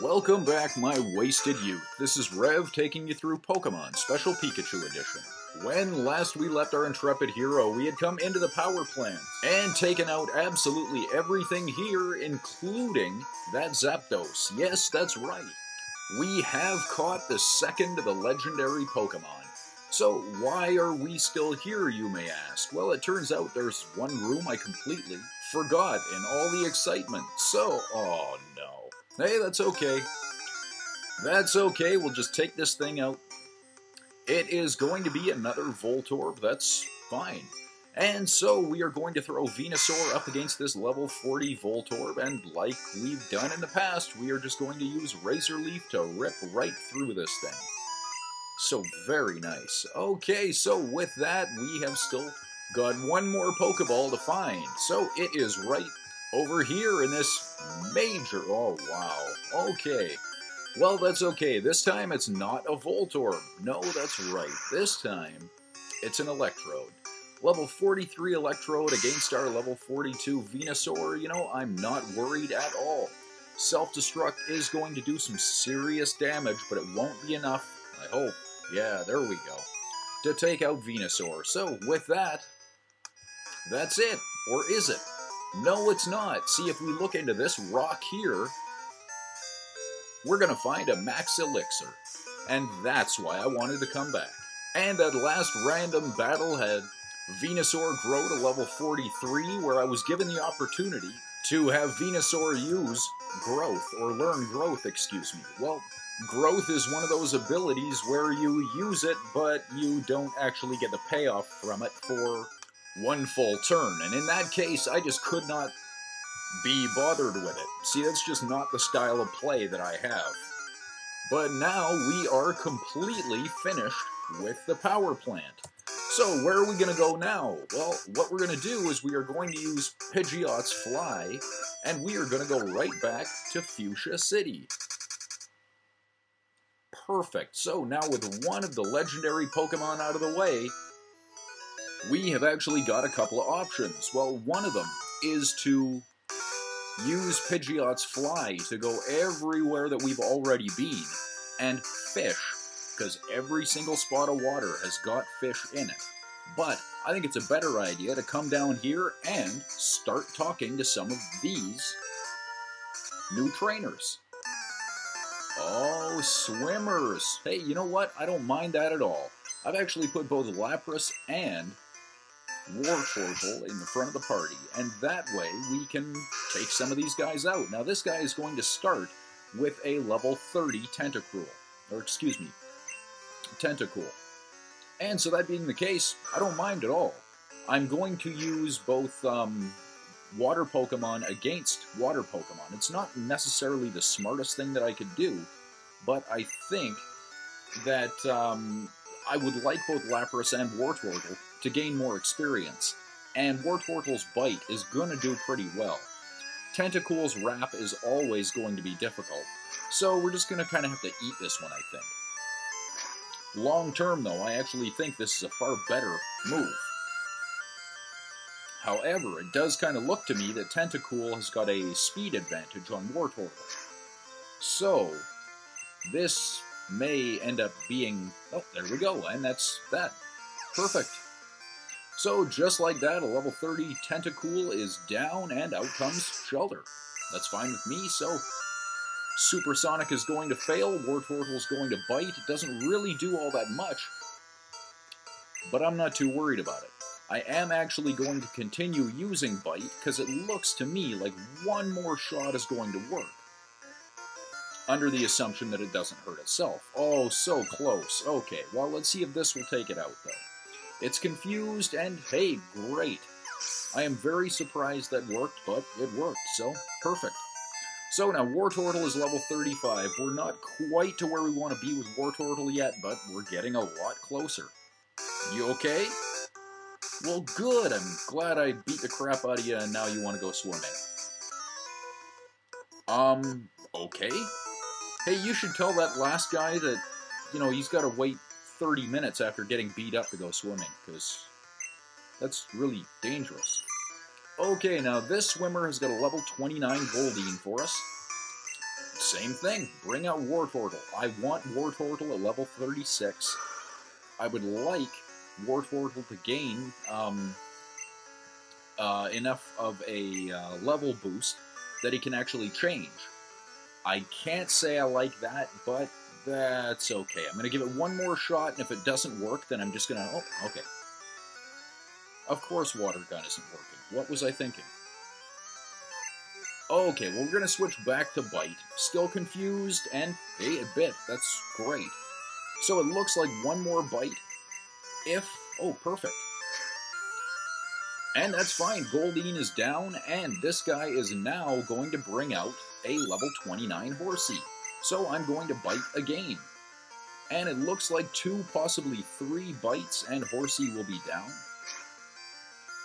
Welcome back, my wasted youth. This is Rev taking you through Pokemon Special Pikachu Edition. When last we left our intrepid hero, we had come into the power plant and taken out absolutely everything here, including that Zapdos. Yes, that's right. We have caught the second of the legendary Pokemon. So why are we still here, you may ask? Well, it turns out there's one room I completely forgot in all the excitement. So, oh no. Hey, that's okay. That's okay, we'll just take this thing out. It is going to be another Voltorb, that's fine. And so we are going to throw Venusaur up against this level 40 Voltorb, and like we've done in the past, we are just going to use Razor Leaf to rip right through this thing. So very nice. Okay, so with that, we have still got one more Pokeball to find. So it is right over here in this major... Oh, wow. Okay. Well, that's okay. This time it's not a Voltorb. No, that's right. This time it's an Electrode. Level 43 Electrode against our level 42 Venusaur. You know, I'm not worried at all. Self-Destruct is going to do some serious damage, but it won't be enough, I hope. Yeah, there we go. To take out Venusaur. So, with that, that's it. Or is it? No, it's not. See, if we look into this rock here, we're going to find a Max Elixir. And that's why I wanted to come back. And that last random battle had Venusaur grow to level 43, where I was given the opportunity to have Venusaur use growth, or learn growth, excuse me. Well, growth is one of those abilities where you use it, but you don't actually get the payoff from it for one full turn. And in that case, I just could not be bothered with it. See, that's just not the style of play that I have. But now we are completely finished with the power plant. So where are we going to go now? Well, what we're going to do is we are going to use Pidgeot's Fly, and we are going to go right back to Fuschia City. Perfect. So now with one of the legendary Pokemon out of the way, we have actually got a couple of options. Well, one of them is to use Pidgeot's Fly to go everywhere that we've already been and fish, because every single spot of water has got fish in it. But I think it's a better idea to come down here and start talking to some of these new trainers. Oh, swimmers. Hey, you know what? I don't mind that at all. I've actually put both Lapras and Wartortle in the front of the party, and that way we can take some of these guys out. Now, this guy is going to start with a level 30 Tentacool. And so that being the case, I don't mind at all. I'm going to use both water Pokemon against water Pokemon. It's not necessarily the smartest thing that I could do, but I think that I would like both Lapras and Wartortle to gain more experience, and Wartortle's Bite is going to do pretty well. Tentacool's Wrap is always going to be difficult, so we're just going to kind of have to eat this one, I think. Long term, though, I actually think this is a far better move. However, it does kind of look to me that Tentacool has got a speed advantage on Wartortle. So, this may end up being... Oh, there we go, and that's that. Perfect. So, just like that, a level 30 Tentacool is down, and out comes Shelter. That's fine with me, so Supersonic is going to fail, Wartortle is going to bite. It doesn't really do all that much, but I'm not too worried about it. I am actually going to continue using Bite, because it looks to me like one more shot is going to work. Under the assumption that it doesn't hurt itself. Oh, so close. Okay, well, let's see if this will take it out, though. It's confused, and hey, great. I am very surprised that worked, but it worked, so perfect. So now, Wartortle is level 35. We're not quite to where we want to be with Wartortle yet, but we're getting a lot closer. You okay? Well, good. I'm glad I beat the crap out of you, and now you want to go swimming. Okay? Hey, you should tell that last guy that, you know, he's got to wait 30 minutes after getting beat up to go swimming, because that's really dangerous. Okay, now this swimmer has got a level 29 Goldeen for us. Same thing. Bring out Wartortle. I want Wartortle at level 36. I would like Wartortle to gain enough of a level boost that he can actually change. I can't say I like that, but that's okay. I'm going to give it one more shot, and if it doesn't work, then I'm just going to... Oh, okay. Of course Water Gun isn't working. What was I thinking? Okay, well, we're going to switch back to Bite. Still confused, and hey, a bit. That's great. So it looks like one more Bite. If... Oh, perfect. And that's fine. Goldeen is down, and this guy is now going to bring out a level 29 Horsey. So I'm going to Bite again. And it looks like 2, possibly 3 bites, and Horsey will be down.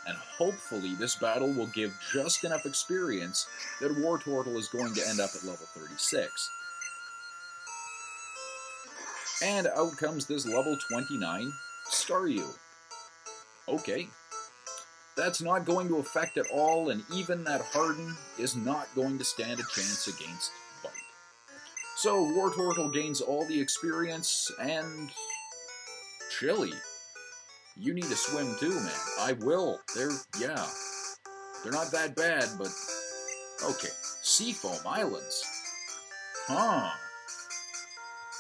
And hopefully this battle will give just enough experience that Wartortle is going to end up at level 36. And out comes this level 29 Staryu. Okay. That's not going to affect at all, and even that Harden is not going to stand a chance against Bite. So Wartortle gains all the experience, and... Chili. You need to swim too, man. I will. Yeah. They're not that bad, but... Okay. Seafoam Islands. Huh.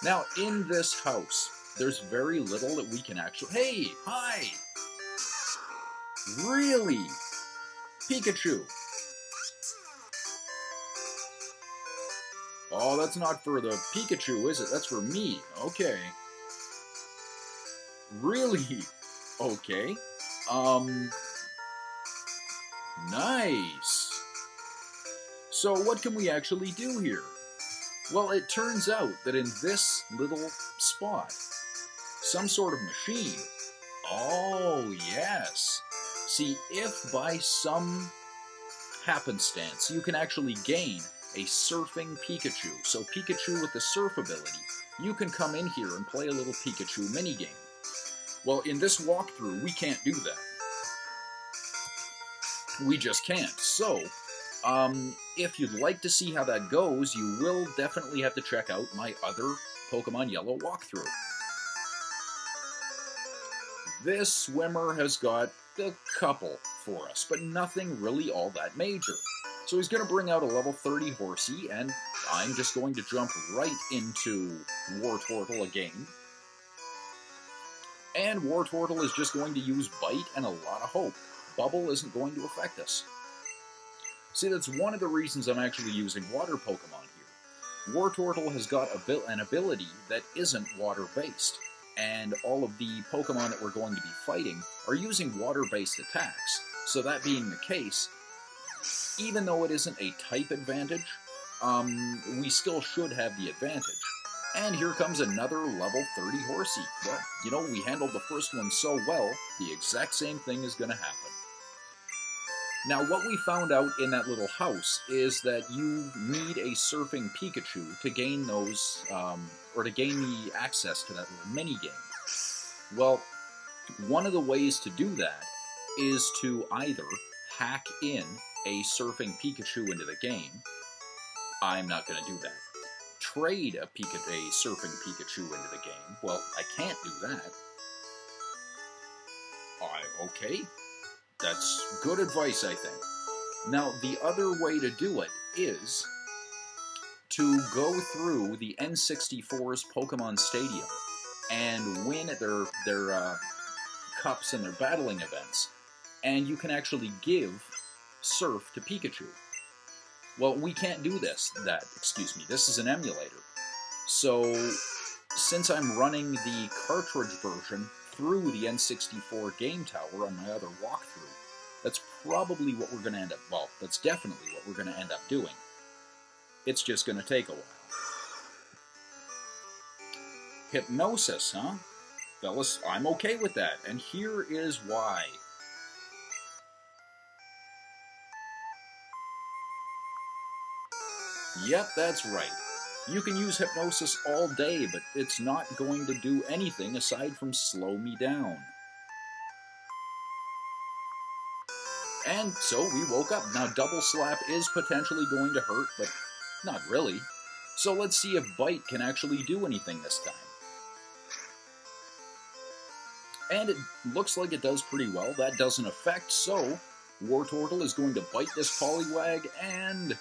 Now, in this house, there's very little that we can actually... Hey! Hi! Really? Pikachu. Oh, that's not for the Pikachu, is it? That's for me. Okay. Really? Okay. Nice. So what can we actually do here? Well, it turns out that in this little spot, some sort of machine. Oh, yes. See, if by some happenstance you can actually gain a surfing Pikachu, so Pikachu with the surf ability, you can come in here and play a little Pikachu minigame. Well, in this walkthrough, we can't do that. We just can't. So, if you'd like to see how that goes, you will definitely have to check out my other Pokemon Yellow walkthrough. This swimmer has got a couple for us, but nothing really all that major. So he's going to bring out a level 30 Horsey, and I'm just going to jump right into Wartortle again. And Wartortle is just going to use Bite and a lot of Hope. Bubble isn't going to affect us. See, that's one of the reasons I'm actually using water Pokemon here. Wartortle has got an ability that isn't water-based, and all of the Pokemon that we're going to be fighting are using water-based attacks. So that being the case, even though it isn't a type advantage, we still should have the advantage. And here comes another level 30 Horsey. Well, you know, we handled the first one so well, the exact same thing is going to happen. Now, what we found out in that little house is that you need a surfing Pikachu to gain those, or to gain the access to that little mini-game. Well, one of the ways to do that is to either hack in a surfing Pikachu into the game. I'm not going to do that. Trade a surfing Pikachu into the game. Well, I can't do that. Okay. That's good advice, I think. Now, the other way to do it is to go through the N64's Pokemon Stadium and win their cups and their battling events, and you can actually give Surf to Pikachu. Well, we can't do this. This is an emulator. So, since I'm running the cartridge version through the N64 Game Tower on my other walkthrough, that's probably what we're going to end up... Well, that's definitely what we're going to end up doing. It's just going to take a while. Hypnosis, huh? Fellas, I'm okay with that, and here is why. Yep, that's right. You can use Hypnosis all day, but it's not going to do anything aside from slow me down. And so we woke up. Now, Double Slap is potentially going to hurt, but not really. So let's see if Bite can actually do anything this time. And it looks like it does pretty well. That doesn't affect, so Wartortle is going to bite this Poliwag, and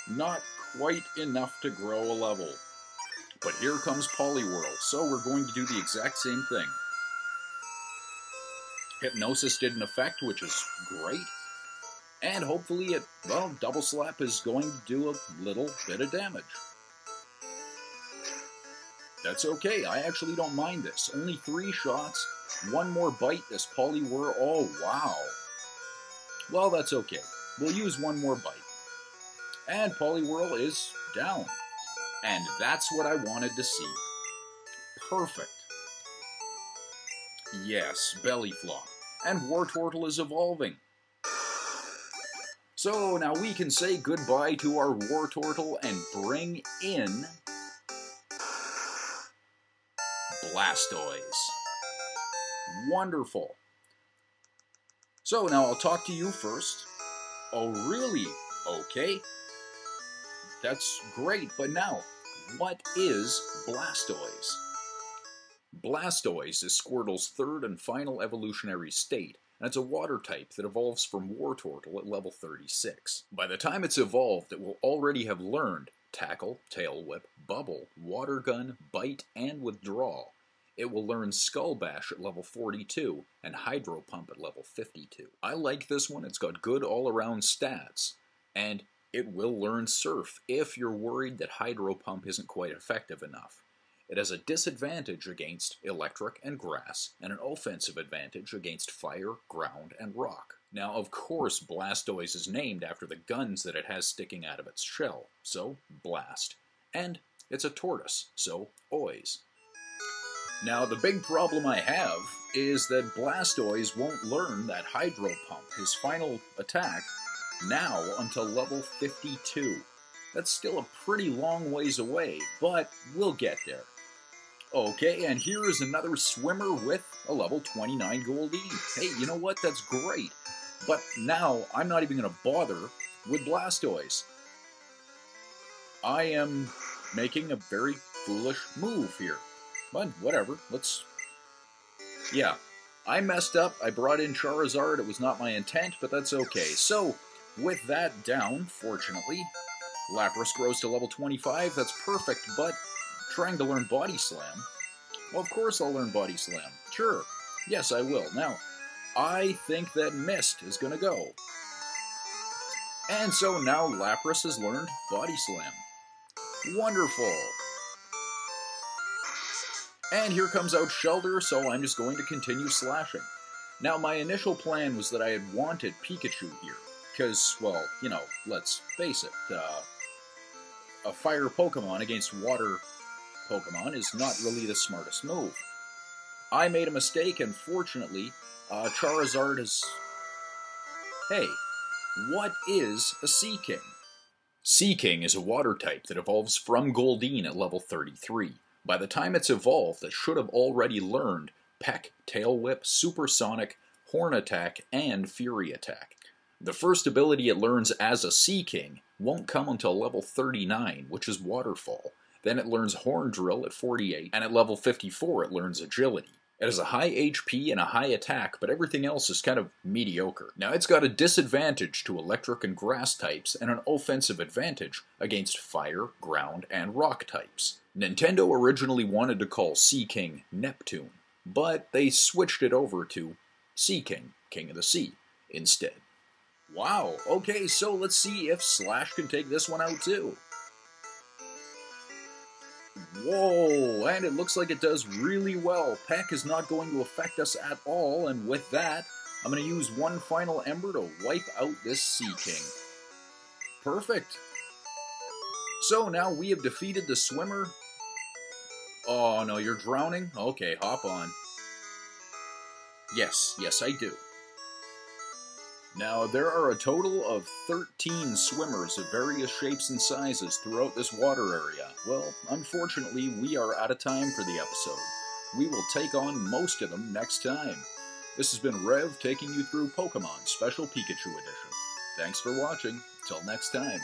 not quite enough to grow a level. But here comes Poliwhirl, so we're going to do the exact same thing. Hypnosis didn't affect, which is great. And hopefully it, well, Double Slap is going to do a little bit of damage. That's okay, I actually don't mind this. Only 3 shots, 1 more bite, this Poliwhirl, oh wow. Well, that's okay. We'll use 1 more bite. And Poliwhirl is down. And that's what I wanted to see. Perfect. Yes, belly flop. And Wartortle is evolving. So now we can say goodbye to our Wartortle and bring in Blastoise. Wonderful. So now I'll talk to you first. Oh, really? Okay. That's great, but now, what is Blastoise? Blastoise is Squirtle's 3rd and final evolutionary state, and it's a water type that evolves from Wartortle at level 36. By the time it's evolved, it will already have learned Tackle, Tail Whip, Bubble, Water Gun, Bite, and Withdraw. It will learn Skull Bash at level 42, and Hydro Pump at level 52. I like this one, it's got good all-around stats, and it will learn Surf if you're worried that Hydro Pump isn't quite effective enough. It has a disadvantage against Electric and Grass, and an offensive advantage against Fire, Ground, and Rock. Now, of course, Blastoise is named after the guns that it has sticking out of its shell, so Blast. And it's a tortoise, so Oise. Now, the big problem I have is that Blastoise won't learn that Hydro Pump, his final attack, now until level 52. That's still a pretty long ways away, but we'll get there. Okay, and here is another swimmer with a level 29 Goldeen. Hey, you know what? That's great. But now, I'm not even going to bother with Blastoise. I am making a very foolish move here. But whatever, yeah, I messed up, I brought in Charizard, it was not my intent, but that's okay. So, with that down, fortunately, Lapras grows to level 25, that's perfect, but trying to learn Body Slam, well, of course I'll learn Body Slam. Sure, yes, I will. Now, I think that Mist is going to go. And so now Lapras has learned Body Slam. Wonderful. And here comes out Shelter, so I'm just going to continue slashing. Now, my initial plan was that I had wanted Pikachu here, because, well, you know, let's face it, a fire Pokemon against water Pokemon is not really the smartest move. I made a mistake, and fortunately, Charizard is... Hey, what is a Seaking? Seaking is a water type that evolves from Goldeen at level 33. By the time it's evolved, it should have already learned Peck, Tail Whip, Supersonic, Horn Attack, and Fury Attack. The first ability it learns as a Seaking won't come until level 39, which is Waterfall. Then it learns Horn Drill at 48, and at level 54 it learns Agility. It has a high HP and a high attack, but everything else is kind of mediocre. Now, it's got a disadvantage to electric and grass types, and an offensive advantage against fire, ground, and rock types. Nintendo originally wanted to call Seaking Neptune, but they switched it over to Seaking, King of the Sea, instead. Wow, okay, so let's see if Slash can take this one out too. Whoa, and it looks like it does really well. Peck is not going to affect us at all, and with that, I'm going to use one final Ember to wipe out this Seaking. Perfect. So now we have defeated the swimmer. Oh no, you're drowning? Okay, hop on. Yes, I do. Now, there are a total of 13 swimmers of various shapes and sizes throughout this water area. Well, unfortunately, we are out of time for the episode. We will take on most of them next time. This has been Rev taking you through Pokemon Special Pikachu Edition. Thanks for watching. Till next time.